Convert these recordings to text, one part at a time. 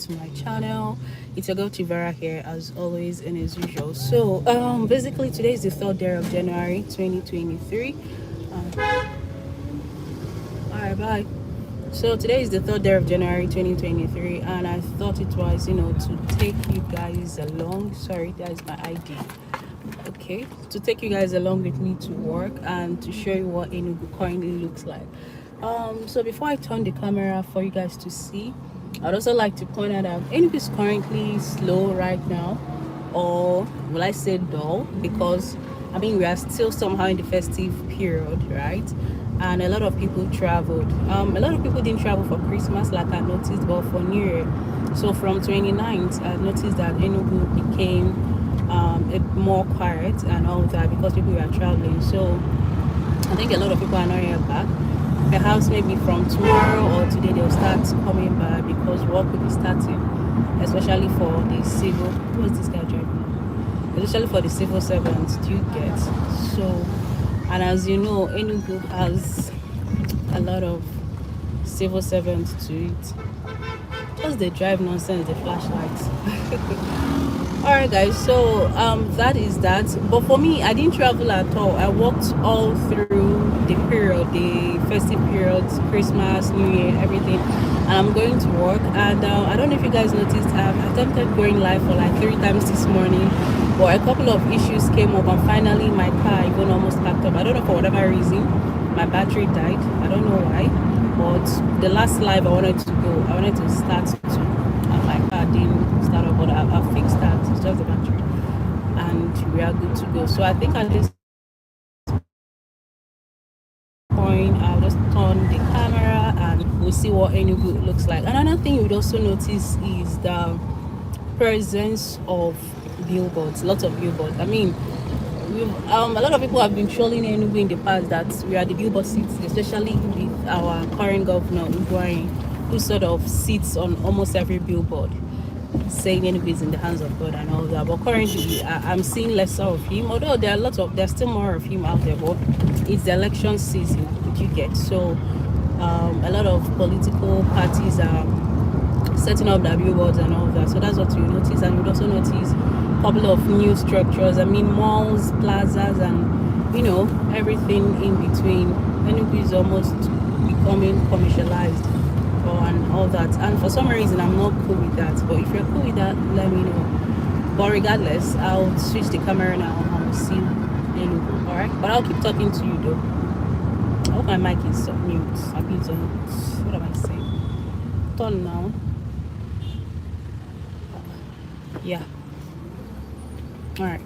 to my channel. It's your girl Chivara here, as always and as usual. So basically today is the 3rd day of January 2023. All right, bye. So today is the 3rd day of January 2023, and I thought it was, to take you guys along. Sorry, that is my ID. Okay, to take you guys along with me to work and to show you what Enugu currently looks like. So before I turn the camera for you guys to see, I'd also like to point out that Enugu is currently slow right now, or will I say dull, because we are still somehow in the festive period, right? And a lot of people traveled. A lot of people didn't travel for Christmas like I noticed, but for New Year. So from 29th, I noticed that Enugu became a more quiet and all that because people were traveling. So I think a lot of people are not yet back. Perhaps maybe from tomorrow or today they'll start coming back because work will be starting, especially for the civil. Who is this guy driving? Especially for the civil servants, do you get? So, and as you know, Enugu has a lot of civil servants to it. Just they drive nonsense, the flashlights. Alright guys, so that is that. But for me, I didn't travel at all. I walked all through the period, the festive periods, Christmas, New Year, everything. And I'm going to work. And I don't know if you guys noticed, I've attempted going live for like 3 times this morning, but a couple of issues came up, and finally my car even almost packed up. I don't know, for whatever reason my battery died. I don't know why, but the last live I wanted to start to, and my car didn't start up, but I fixed that. It's just the battery, and we are good to go. So I think at this point I'll just turn the camera and we'll see what Enugu looks like. Another thing you would also notice is the presence of billboards. Lots of billboards. A lot of people have been trolling Enugu in the past that we are the billboard seats, especially with our current governor Ugwuanyi, who sort of sits on almost every billboard saying Enugu is in the hands of God and all that. But currently I'm seeing lesser of him, although there's still more of him out there, but it's the election season, which you get. So a lot of political parties are setting up their billboards and all that. So that's what you notice. And you'd also notice a couple of new structures. Malls, plazas, and everything in between. Enugu is almost becoming commercialized, and all that. And for some reason I'm not cool with that. But if you're cool with that, let me know. But regardless, I'll switch the camera now and we'll see Enugu. Alright? But I'll keep talking to you though. I hope my mic is on mute. What am I saying? Turn now. Yeah. All right.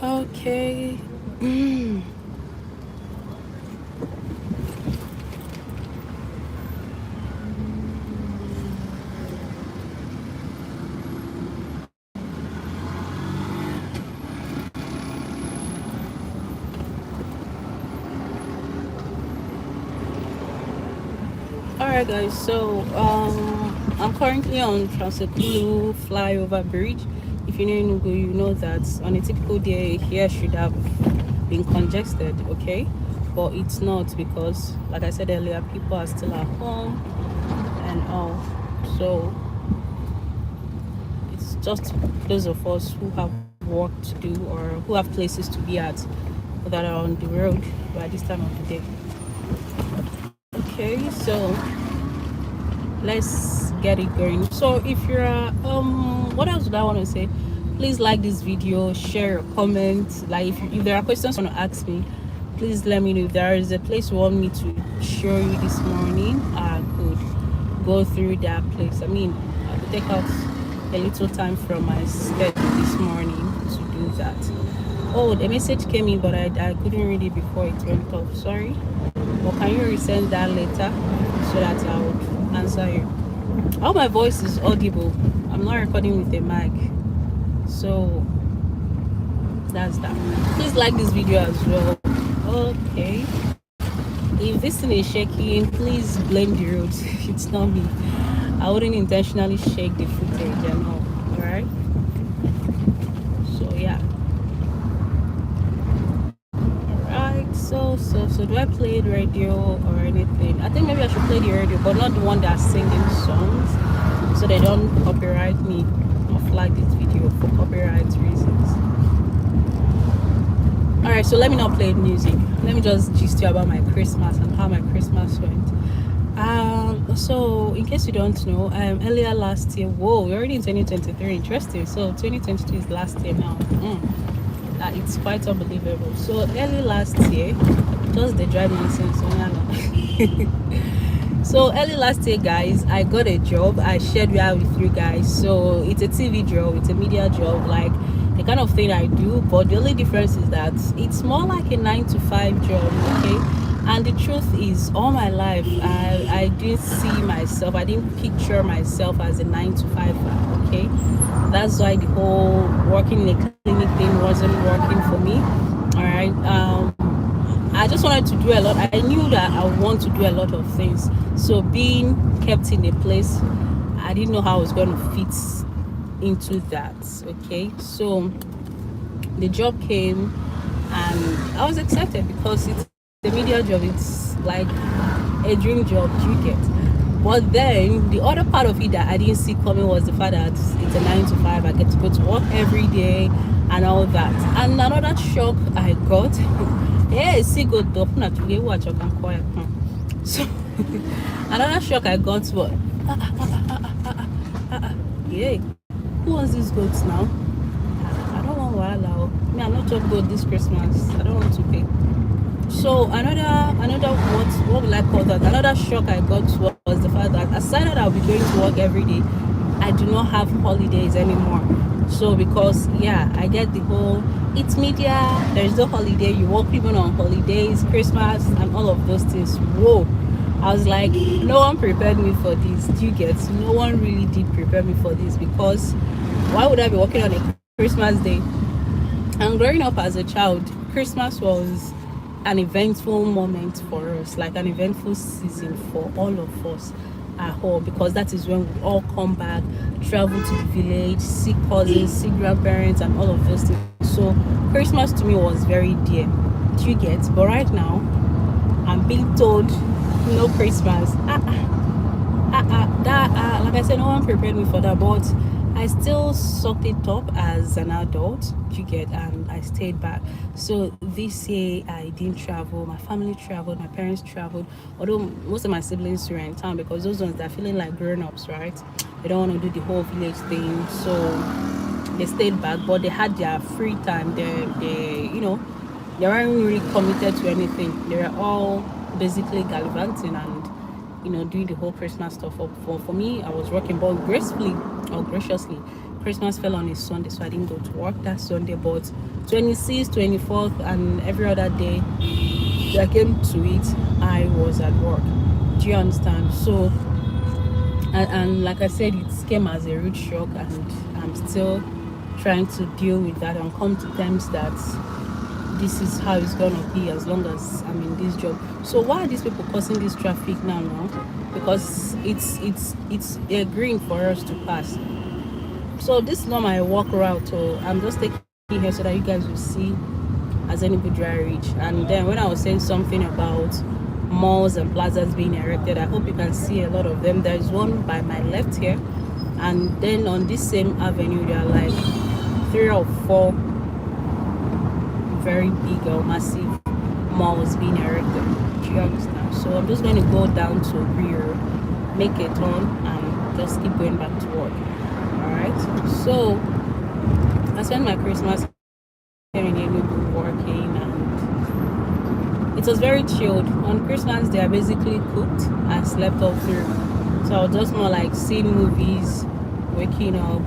Okay. Alright guys, so I'm currently on Transekulu flyover bridge. If you know Enugu, you know that on a typical day here should have been congested, okay? But it's not, because like I said earlier, people are still at home and all. So it's just those of us who have work to do or who have places to be at that are on the road by this time of the day. Okay, so let's get it going. So if you're what else would I want to say? Please like this video, share your comments. Like if there are questions you want to ask me, please let me know. If there is a place you want me to show you this morning, I could go through that place. I could take out a little time from my schedule this morning to do that. Oh, the message came in, but I couldn't read it before it went off. Sorry. Or can you resend that later so that I would answer you? I hope my voice is audible. I'm not recording with a mic, so that's that. Please like this video as well. Okay, if this thing is shaking, please blame the road. It's not me. I wouldn't intentionally shake the footage and all. Alright, so yeah. So do I play radio or anything? I think maybe I play the radio, but not the one that's singing songs, so they don't copyright me or flag this video for copyright reasons. Alright, so let me not play music. Let me just gist you about my Christmas and how my Christmas went. So in case you don't know, earlier last year, whoa, we're already in 2023. Interesting. So 2022 is last year now. It's quite unbelievable. So early last year, just the driving license. So early last year, guys, I got a job. I shared that with you guys. So it's a TV job, it's a media job, like the kind of thing I do. But the only difference is that it's more like a 9-to-5 job, okay? And the truth is, all my life, I didn't see myself, I didn't picture myself as a 9-to-5, okay? That's why the whole working in a clinic thing wasn't working for me, all right? I just wanted to do a lot. I knew that I want to do a lot of things. So being kept in a place, I didn't know how I was going to fit into that, okay? So the job came and I was excited because it's the media job. It's like a dream job, you get. But then the other part of it that I didn't see coming was the fact that it's a 9-to-5. I get to go to work every day and all that. And another shock I got, so another shock I got was, yeah, who wants these goats now? I don't want wahala. Me, I'm not just goat this Christmas. I don't want to pay. So another what will I call that? Another shock I got was the fact that aside that I'll be going to work every day, I do not have holidays anymore. So because I get the whole it's media, there's no holiday, you work even on holidays, Christmas and all of those things. Whoa. I was like, no one prepared me for this. Do you get? No one really did prepare me for this, because why would I be working on a Christmas day? And growing up as a child, Christmas was an eventful moment for us, like an eventful season for all of us at home, because that is when we all come back, travel to the village, see cousins, see grandparents and all of those things. So Christmas to me was very dear. Do you get? But right now I'm being told no Christmas. Like I said, no one prepared me for that, but I still sucked it up as an adult, you get, and I stayed back. So this year I didn't travel. My family traveled, my parents traveled, although most of my siblings were in town, because those ones, they're feeling like grown-ups, right? They don't want to do the whole village thing, so they stayed back, but they had their free time. They they weren't really committed to anything. They were all basically gallivanting and doing the whole Christmas stuff. For me, I was working, but gracefully or graciously, Christmas fell on a Sunday, so I didn't go to work that Sunday. But 26th, 24th and every other day that came to it, I was at work. Do you understand? So and like I said, it came as a rude shock, and I'm still trying to deal with that and come to terms that this is how it's gonna be as long as I'm in this job. So why are these people causing this traffic now? Because it's a green for us to pass. So this is not my walk route, so I'm just taking it here so that you guys will see as anybody I reach. And then when I was saying something about malls and plazas being erected, I hope you can see a lot of them. There is one by my left here, and then on this same avenue there are like 3 or 4 very big or massive malls being erected. Do you understand? So I'm just going to go down to rear, make a turn, and just keep going back to work. Alright, so I spent my Christmas here in Enugu working, and it was very chilled. On Christmas Day I basically cooked and slept all through. So I was just more like seeing movies, waking up,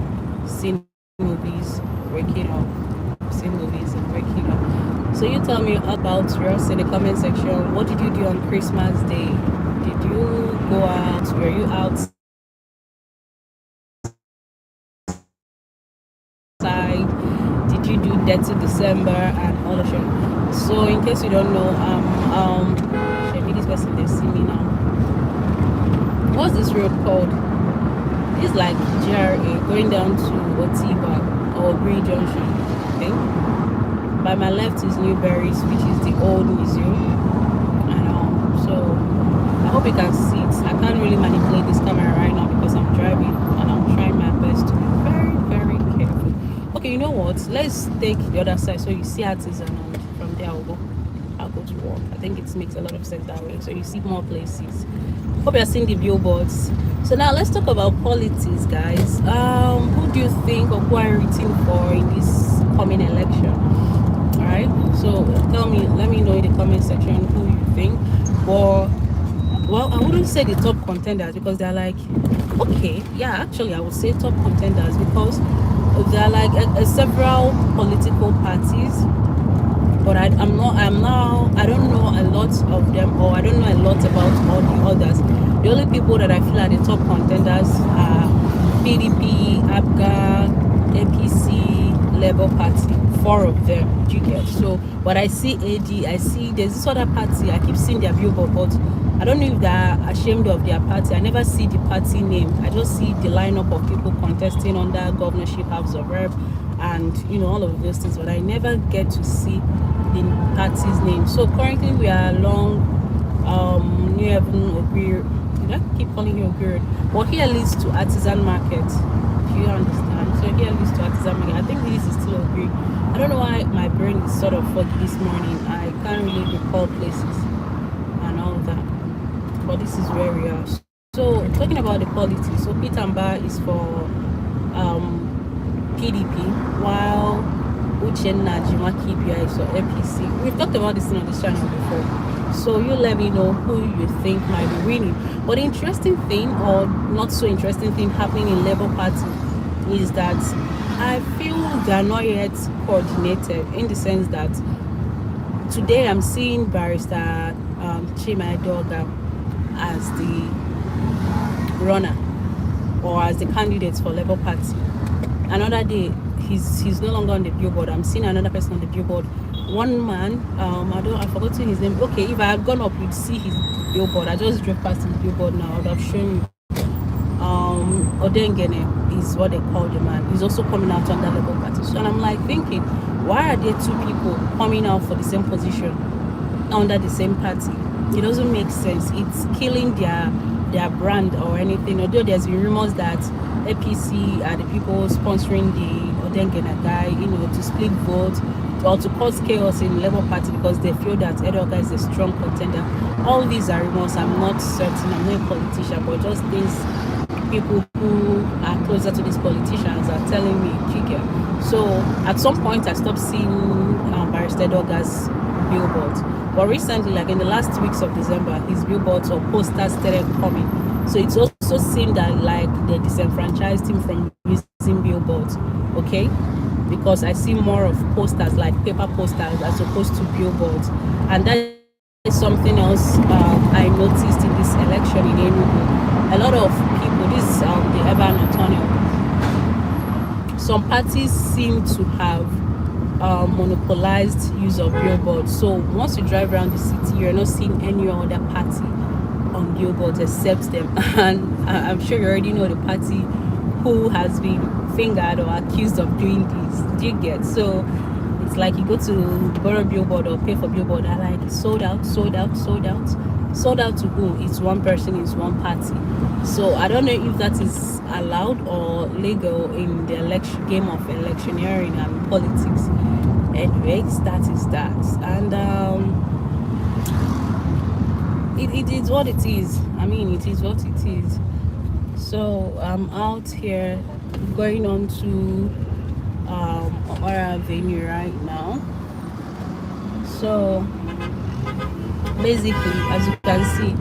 seeing movies, waking up, seeing movies and waking up. So you tell me about yours in the comment section. What did you do on Christmas Day? Did you go out? Were you outside? Did you do Dirty December and all of that? So in case you don't know, should be this person they see me now. What's this road called? It's like GRA going down to Otiba or Green Junction, okay? By my left is Newberries, which is the old museum. And so I hope you can see it can't really manipulate this camera right now because I'm driving and I'm trying my best to be very, very careful. Okay, you know what? Let's take the other side so you see artisan, and from there I'll go to work. I think it makes a lot of sense that way. So you see more places. Hope you're seeing the billboards. So now let's talk about politics, guys. Who do you think, or who are you rooting for in this coming election? All right. So let me know in the comment section who you think. Or well, I wouldn't say the top contenders because they're like, okay, yeah, actually, I would say top contenders because there are like several political parties, but I don't know a lot of them, or I don't know a lot about all the others. The only people that I feel are the top contenders are PDP, ABGA, APC, Labour Party. 4 of them, do you get? So, but I see AD, I see there's this other party, I keep seeing their billboard, but I don't know if they're ashamed of their party. I never see the party name. I just see the lineup of people contesting under governorship, House of Rep, and all of those things, but I never get to see the party's name. So currently we are along New Haven Ogre. Did I keep calling you Ogre? Well, here leads to Artisan Market. Do you understand? So here leads to Artisan Market. I think this is still Ogre. I don't know why my brain is sort of foggy this morning. I can't really recall places and all that. But this is where we are. So talking about the politics, so Pitamba is for PDP, while Uchenna Jimakibia is for APC. We've talked about this on this channel before. So you let me know who you think might be winning. But the interesting thing, or not so interesting thing happening in Labour Party is that I feel they are not yet coordinated, in the sense that today I'm seeing Barrister Chima Edoga as the runner or as the candidate for Labour Party. Another day he's no longer on the billboard. I'm seeing another person on the billboard. One man, I forgot his name. Okay, if I had gone up, you'd see his billboard. I just drove past his billboard now. I would have shown you. Odengene is what they call the man. He's also coming out under Labour Party. So, and I'm like thinking, why are there 2 people coming out for the same position under the same party? It doesn't make sense. It's killing their brand or anything. Although there's been rumors that APC are the people sponsoring the Odengene guy, to split votes or to cause chaos in Labour Party because they feel that Edoga is a strong contender. All these are rumors. I'm not certain. I'm not a politician, but just things people who are closer to these politicians are telling me. So at some point I stopped seeing Barrister Edoga's billboards. But recently, like in the last weeks of December, his billboards or posters started coming. So it's also seemed that like they disenfranchised him from using billboards. Okay, because I see more of posters, like paper posters, as opposed to billboards, and that is something else I noticed in this election in Enugu. A lot of people, this is the urban tunnel. Some parties seem to have monopolized use of billboards. So once you drive around the city, you're not seeing any other party on billboards except them. And I'm sure you already know the party who has been fingered or accused of doing this. Do you get? So it's like you go to borrow billboard or pay for billboard, and like sold out. Sold out to who? It's one person, it's one party. So I don't know if that is allowed or legal in the game of electioneering and politics. Anyways, that is that. And it is what it is. I mean, it is what it is. So I'm out here going on to Ora Avenue right now. So basically, as you can see,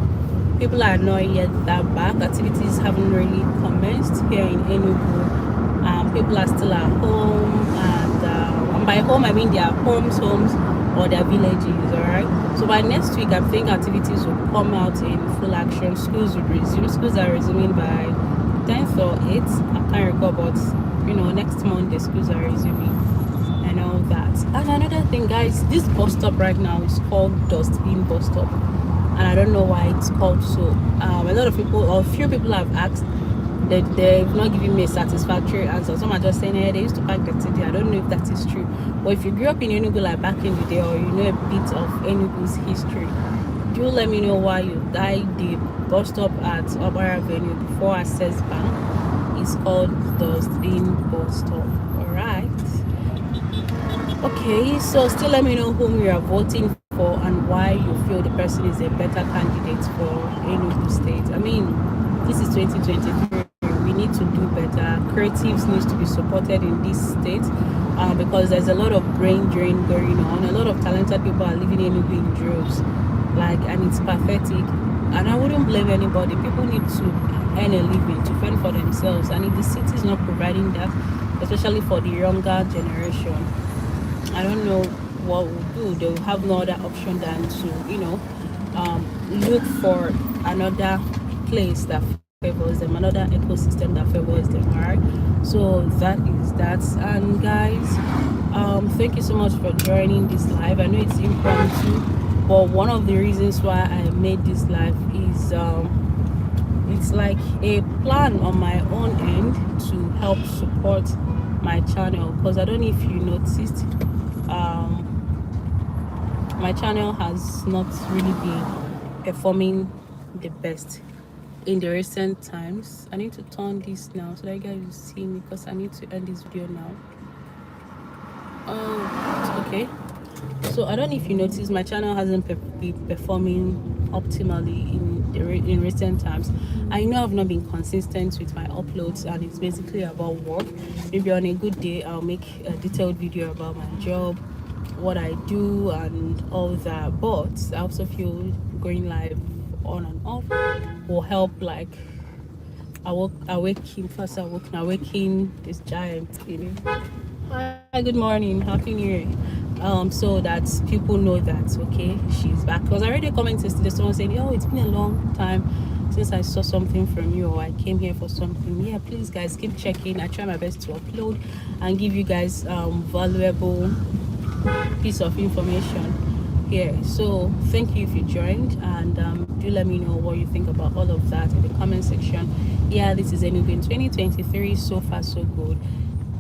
people are not yet that back. Activities haven't really commenced here in Enugu. People are still at home, and by home I mean their homes or their villages. All right. So by next week, I think activities will come out in full action. Schools will resume. Schools are resuming by 10th or 8th. I can't recall, but next Monday schools are resuming and all that. And another thing, guys, this bus stop right now is called Dustbin Bus Stop, and I don't know why it's called so. A lot of people, or a few people, have asked. They've not given me a satisfactory answer. Some are just saying, hey, they used to park the city. I don't know if that is true. But if you grew up in Enugu like back in the day, or you know a bit of Enugu's history, do let me know why you died. The bus stop at Obara Avenue before Access Bank is called the Steam bus stop. Alright. Okay, so still let me know whom you are voting for and why you feel the person is a better candidate for Enugu State. I mean, this is 2023. We need to do better. Creatives needs to be supported in this state because there's a lot of brain drain going on. A lot of talented people are living in Enugu in droves, and it's pathetic. And I wouldn't blame anybody. People need to earn a living, to fend for themselves, and if the city is not providing that, especially for the younger generation, I don't know what we'll do. They will have no other option than to, look for another place that favors them, another ecosystem that favors them. Alright. So that is that. And guys, thank you so much for joining this live. I know it's impromptu, but one of the reasons why I made this live is it's like a plan on my own end to help support my channel, because I don't know if you noticed, my channel has not really been performing the best in the recent times. I need to turn this now so that you guys will see me, because I need to end this video now. Okay, so I don't know if you noticed, my channel hasn't been performing optimally in recent times. I know I've not been consistent with my uploads, and it's basically about work. Maybe on a good day I'll make a detailed video about my job, what I do and all that, but I also feel going live on and off will help, like awakening this giant in me. Hi, good morning, happy new year. So that people know that okay, she's back, because I already commented yesterday, someone saying, oh, it's been a long time since I saw something from you, or I came here for something. Yeah, please guys, keep checking. I try my best to upload and give you guys valuable piece of information here. So thank you if you joined, and do let me know what you think about all of that in the comment section. Yeah, this is Enugu in 2023. So far so good.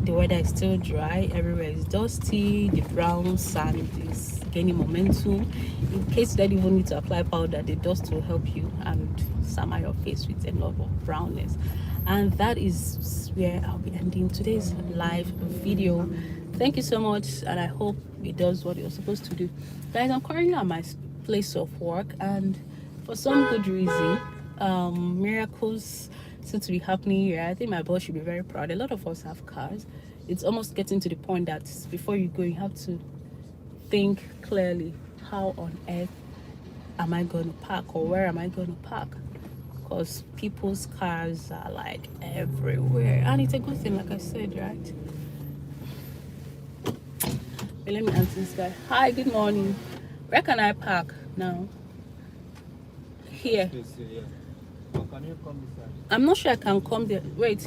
The weather is still dry, everywhere is dusty, the brown sand is gaining momentum. In case you don't even need to apply powder, the dust will help you and summer your face with a lot of brownness. And that is where I'll be ending today's live video. Thank you so much, and I hope it does what you're supposed to do. Guys, I'm currently at my place of work, and for some good reason, miracles seem to be happening here. I think my boss should be very proud. A lot of us have cars. It's almost getting to the point that before you go, you have to think clearly, how on earth am I going to park, or where am I going to park? Because people's cars are like everywhere, and it's a good thing, like I said, right? But let me answer this guy. Hi, good morning. Where can I park now? Here. Can you come this side? I'm not sure I can come there. Wait,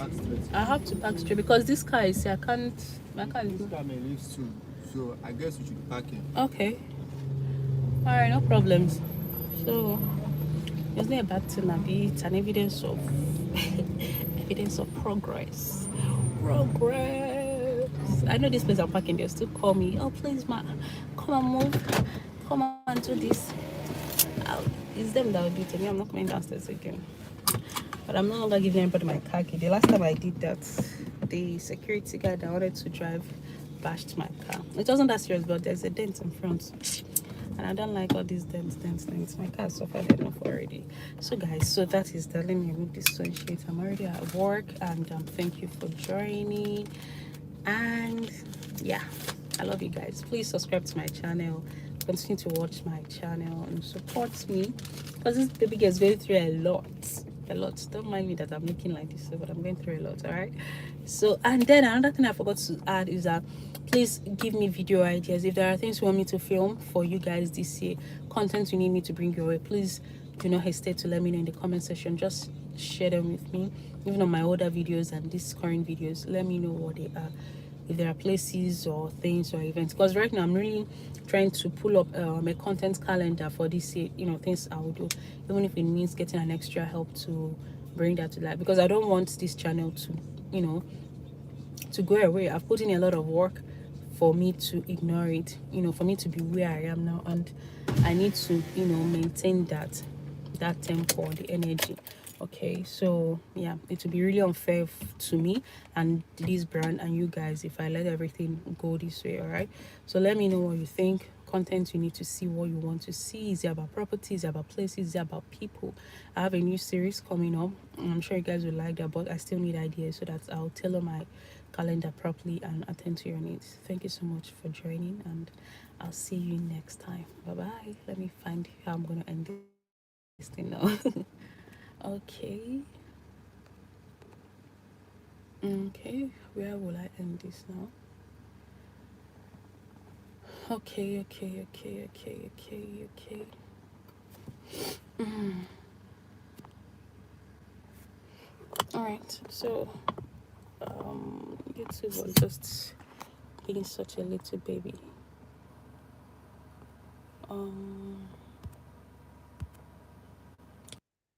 I have to park straight because this car is here. I can't. This car may leave soon, so I guess you should park here. Okay. All right, no problems. So it's not a bad thing, Abby. It's an evidence of evidence of progress. Progress. I know this place I'm parking. They'll still call me. Oh, please, ma, come and move. Come and do this. It's them that will do it to me. I'm not coming downstairs again. But I'm no longer giving anybody my car key. The last time I did that, the security guy that wanted to drive bashed my car. It wasn't that serious, but there's a dent in front, and I don't like all these dents. My car suffered enough already. So guys, so that is that. Let me remove this sunshade. I'm already at work, and thank you for joining. And yeah, I love you guys. Please subscribe to my channel, continue to watch my channel and support me, because this baby girl is going through a lot. Don't mind me that I'm looking like this, but I'm going through a lot. All right. So, and then another thing I forgot to add is that please give me video ideas. If there are things you want me to film for you guys this year, content you need me to bring your way, please do not hesitate to let me know in the comment section. Just share them with me, even on my older videos and these current videos. Let me know what they are, if there are places or things or events, because right now I'm really trying to pull up a content calendar for this year, things I will do, even if it means getting an extra help to bring that to life, because I don't want this channel to to go away. I've put in a lot of work for me to ignore it, for me to be where I am now. And I need to, maintain that tempo, the energy. Okay, so yeah, it would be really unfair to me and this brand and you guys if I let everything go this way. All right, so let me know what you think. Content you need to see, what you want to see. Is it about properties, is it about places, is it about people? I have a new series coming up. I'm sure you guys will like that, but I still need ideas so that I'll tailor my calendar properly and attend to your needs. Thank you so much for joining, and I'll see you next time. Bye bye. Let me find how I'm gonna end this thing now. Okay. Okay, where will I end this now? Okay. All right, so YouTube was just being such a little baby.